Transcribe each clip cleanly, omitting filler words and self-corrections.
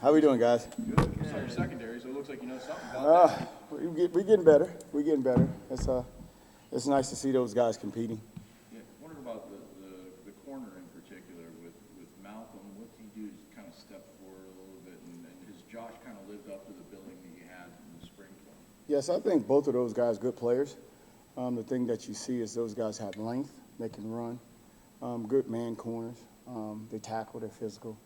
How we doing, guys? Good. You saw your secondary, so it looks like you know something about that. We're getting better. We're getting better. It's nice to see those guys competing. Yeah, wondering about the corner in particular with Malcolm. What did he do to kind of step forward a little bit, and has Josh kind of lived up to the billing that you had in the spring for him? Yes, I think both of those guys good players. The thing that you see is those guys have length. They can run. Good man corners. They tackle. They're physical.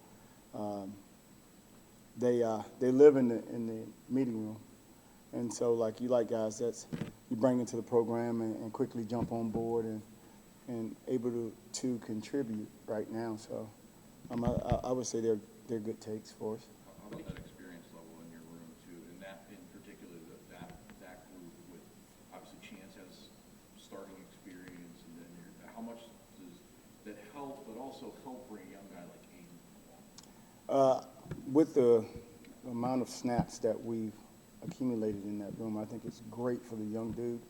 They live in the meeting room, and so like you like guys that's you bring into the program and quickly jump on board and able to contribute right now. So I would say they're good takes for us. How about that experience level in your room too, and that in particular that group with obviously Chance has starting experience, and then how much does that help, but also help bring a young guy like Aiden along? With the amount of snaps that we've accumulated in that room, I think it's great for the young dude.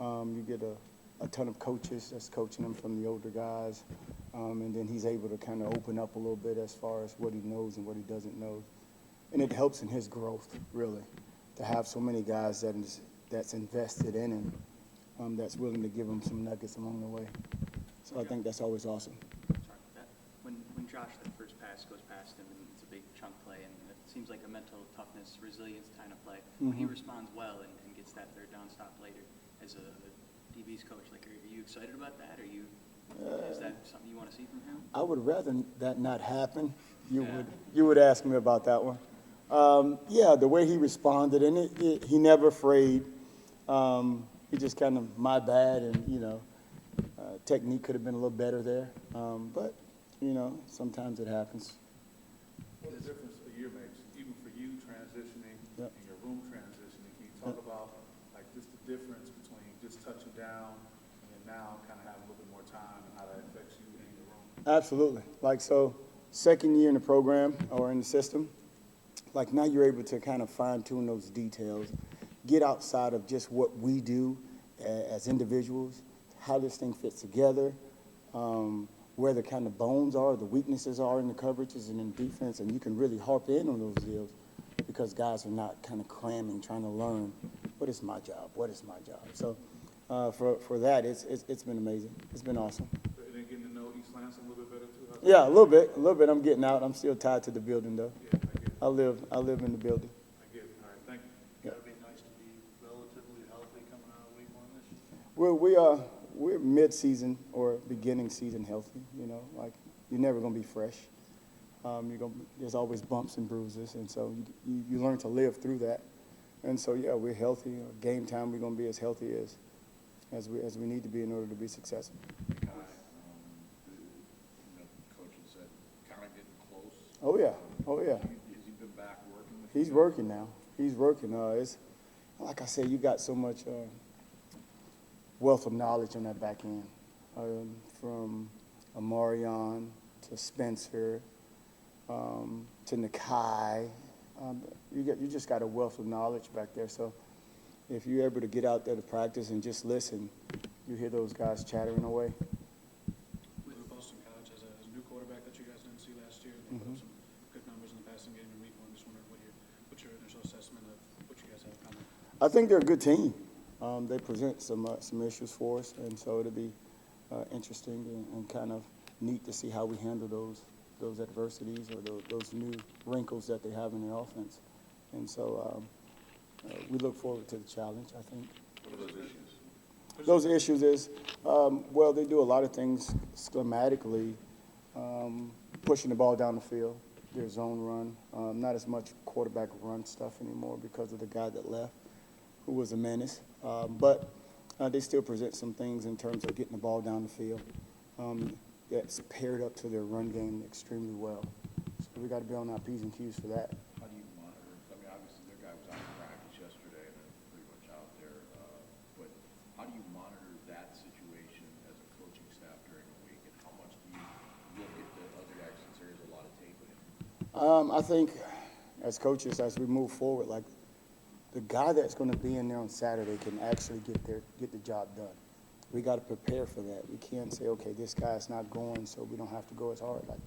You get a ton of coaches that's coaching him from the older guys, and then he's able to kind of open up a little bit as far as what he knows and what he doesn't know. And it helps in his growth, really, to have so many guys that's invested in him, that's willing to give him some nuggets along the way. So I think that's always awesome. Sorry about that. When Josh, that first pass goes past him, and it's a big chunk play, and it seems like a mental toughness, resilience kind of play. When he responds well and gets that third down stop later, as a DB's coach, like, are you excited about that? Is that something you want to see from him? I would rather that not happen. You would ask me about that one. Yeah, the way he responded, and he never afraid. He just kind of my bad, and technique could have been a little better there. But sometimes it happens. What a difference a year makes, even for you transitioning Yep. and your room transitioning. Can you talk about like just the difference between just touching down and then now kind of having a little bit more time and how that affects you in your room? Absolutely. Like, so second year in the program or in the system, like now you're able to kind of fine tune those details, get outside of just what we do as individuals, how this thing fits together, where the kind of bones are, the weaknesses are in the coverages and in defense, and you can really harp in on those deals because guys are not kind of cramming, trying to learn, what is my job? What is my job? So for that, it's been amazing. It's been awesome. And then getting to know East Lansing a little bit better too? Yeah, a little bit. I'm getting out. I'm still tied to the building, though. Yeah, I get it. I live in the building. I get it. All right, thank you. Yeah. It'd be nice to be relatively healthy coming out of week one this year. We're mid-season or beginning season healthy. Like you're never gonna be fresh. There's always bumps and bruises, and so you learn to live through that. And so yeah, we're healthy. Game time, we're gonna be as healthy as we need to be in order to be successful. Guy, coach had said kind of getting close. Oh yeah. Has he been back working with you? He's working now. He's working. It's like I said, you got so much wealth of knowledge on that back end, from Amarion to Spencer to Nakai. You just got a wealth of knowledge back there. So if you're able to get out there to practice and just listen, you hear those guys chattering away. With Boston College as a new quarterback that you guys didn't see last year, they put up some good numbers in the passing game in week one. Just wondering what's your initial assessment of what you guys have coming? I think they're a good team. They present some issues for us, and so it'll be interesting and kind of neat to see how we handle those adversities or those new wrinkles that they have in their offense. And so we look forward to the challenge, I think. What are those issues? Those issues is, well, they do a lot of things schematically, pushing the ball down the field, their zone run, not as much quarterback run stuff anymore because of the guy that left, who was a menace. But they still present some things in terms of getting the ball down the field that's paired up to their run game extremely well. So we got to be on our P's and Q's for that. How do you monitor? I mean, obviously their guy was out of practice yesterday and they're pretty much out there. But how do you monitor that situation as a coaching staff during the week, and how much do you look at the other guys since there is a lot of tape with him? I think as coaches, as we move forward, like the guy that's going to be in there on Saturday can actually get the job done. We got to prepare for that. We can't say, okay, this guy's not going, so we don't have to go as hard. Like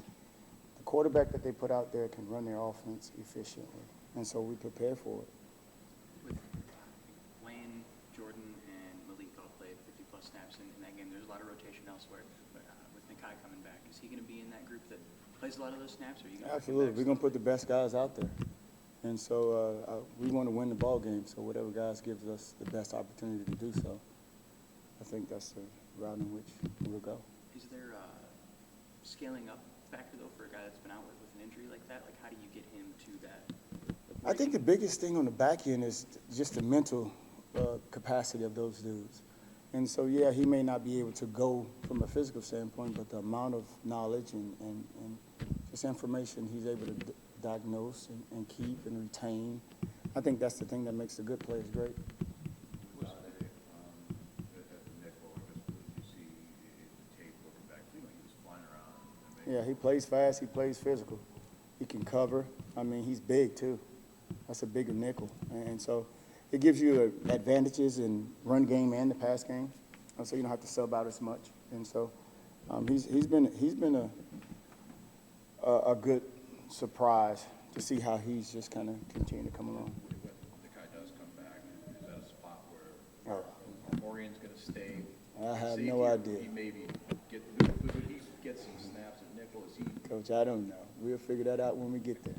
the quarterback that they put out there can run their offense efficiently, and so we prepare for it. With Wayne, Jordan, and Malik all played 50-plus snaps in that game. There's a lot of rotation elsewhere, but with Nakai coming back, is he going to be in that group that plays a lot of those snaps, or are you going to? Absolutely, we're going to put the best guys out there, and so we want to win the ball game. So whatever guys gives us the best opportunity to do so, I think that's the route in which we'll go. Is there a scaling up factor, though, for a guy that's been out with an injury like that? Like, how do you get him to that? I think the biggest thing on the back end is just the mental capacity of those dudes. And so, yeah, he may not be able to go from a physical standpoint, but the amount of knowledge and just information he's able to diagnose and keep and retain, I think that's the thing that makes the good players great. Yeah, he plays fast, he plays physical. He can cover. I mean, he's big, too. That's a bigger nickel. And so it gives you advantages in run game and the pass game, so you don't have to sub out as much. And so he's been a good surprise to see how he's just kind of continuing to come along. When the guy does come back, is that a spot where Morgan's going to stay? I have safety, no or idea. He maybe would he get some snaps at nickel? Is he? Coach, I don't know. We'll figure that out when we get there.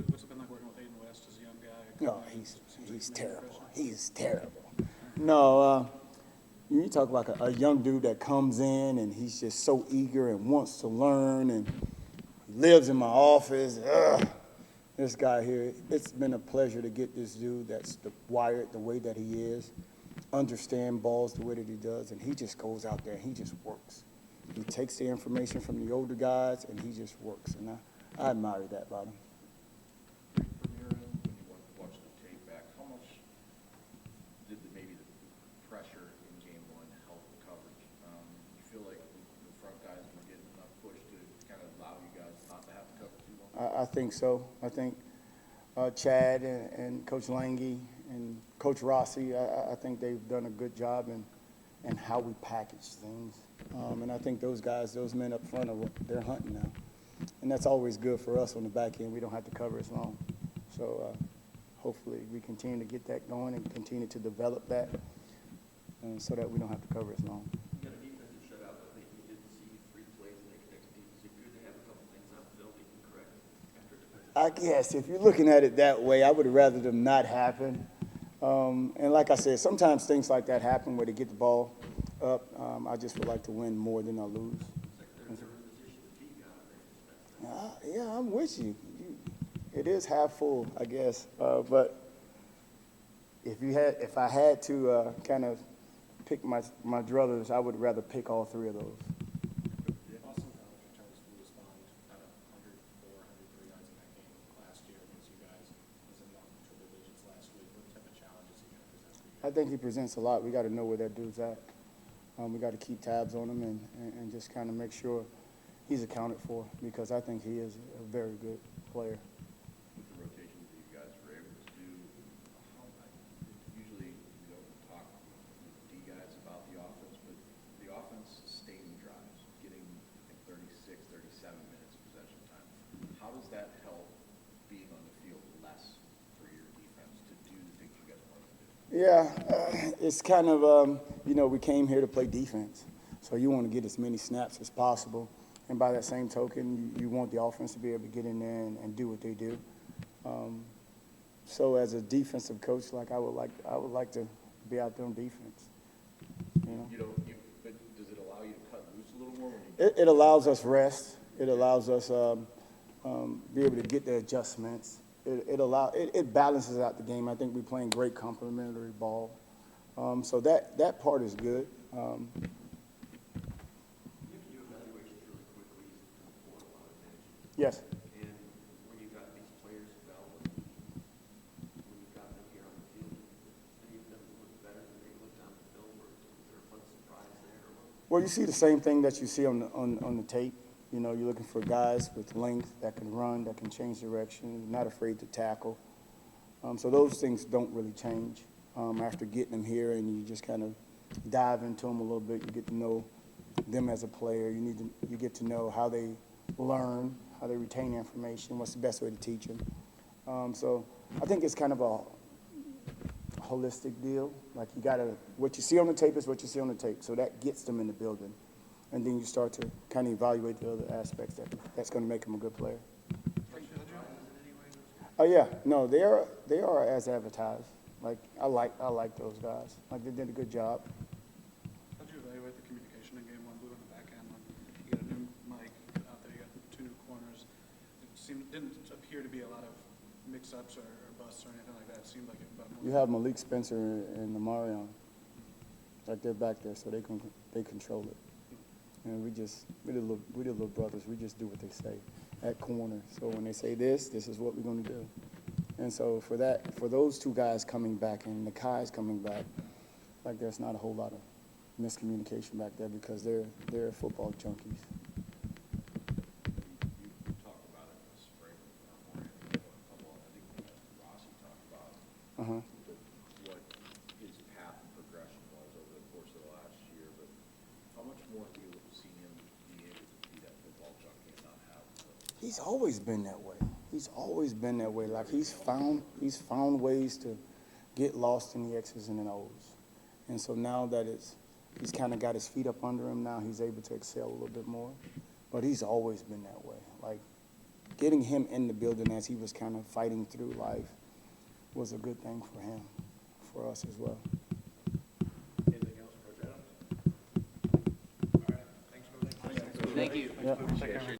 What's it been like working with Hayden West as a young guy? No, he's terrible. He's terrible. No, you talk about a young dude that comes in and he's just so eager and wants to learn and lives in my office. This guy here, it's been a pleasure to get this dude that's wired the way that he is, understand balls the way that he does, and he just goes out there and he just works. He takes the information from the older guys and he just works, and I admire that about him. From your end, when you watch the tape back, how much did maybe the pressure in game one help the coverage? You feel like the front guys were getting enough push to kind of allow you guys not to have to cover too long? I think so. I think Chad and Coach Lange and Coach Rossi, I think they've done a good job in how we package things. And I think those guys, those men up front, they're hunting now. And that's always good for us on the back end. We don't have to cover as long. So hopefully we continue to get that going and continue to develop that so that we don't have to cover as long. You got a defensive shutout, but I think you did see 3 plays in that connected defense. Is it good to have a couple things on film you can correct after a defensive I guess if you're looking at it that way, I would rather them not happen. And like I said, sometimes things like that happen where they get the ball up. I just would like to win more than I lose. Yeah, I'm with you. It is half full, I guess. But if I had to kind of pick my druthers, I would rather pick all 3 of those. Austin College returns to respond at 104, 103 yards in that game last year against you guys. Was in the triple digits last week. What type of challenges is he going to present for you? I think he presents a lot. We got to know where that dude's at. We got to keep tabs on him and just kind of make sure he's accounted for, because I think he is a very good player. With the rotations that you guys were able to do, usually you don't talk with D guys about the offense, but the offense sustaining drives, getting like 36, 37 minutes of possession time. How does that help being on the field less for your defense to do the things you guys want to do? Yeah, it's kind of, we came here to play defense. So you want to get as many snaps as possible. And by that same token, you want the offense to be able to get in there and do what they do. So as a defensive coach, I would like to be out there on defense. But does it allow you to cut loose a little more? It allows us rest. It allows us be able to get the adjustments. It balances out the game. I think we're playing great complementary ball. So that part is good. Yes. And when you got these players developed, when you got them here on the field, any of them look better than they looked on the film, or is there a fun surprise there? Or what? Well, you see the same thing that you see on the tape. You're looking for guys with length that can run, that can change direction, not afraid to tackle. So those things don't really change after getting them here, and you just kind of dive into them a little bit. You get to know them as a player. You get to know how they learn, how they retain information, what's the best way to teach them. So I think it's kind of a holistic deal. Like you gotta, what you see on the tape is what you see on the tape. So that gets them in the building. And then you start to kind of evaluate the other aspects that's going to make them a good player. Oh yeah, no, they are as advertised. Like I like those guys. Like they did a good job. How'd you evaluate the communication in game one, Blue, in the back end? When you got a new Mike out there, you got 2 new corners. It didn't appear to be a lot of mix-ups or busts or anything like that. It seemed like it was about more. You have Malik Spencer and Amarion. Like they're back there, so they control it. And we the little brothers. We just do what they say at corner. So when they say this is what we're going to do. And so for those 2 guys coming back and the Kai's coming back, like there's not a whole lot of miscommunication back there because they're football junkies. You talked about it in the spring, or a couple, I think Rossi talked about Uh-huh. what his path and progression was over the course of the last year, but how much more do you see him being able to be that football junkie and not have the He's always been that way. He's always been that way. Like he's found ways to get lost in the X's and the O's. And so now that he's kind of got his feet up under him, now he's able to excel a little bit more. But he's always been that way. Like getting him in the building as he was kind of fighting through life was a good thing for him, for us as well. anything else, Coach Adams? All right, thanks for Thank you. Yeah.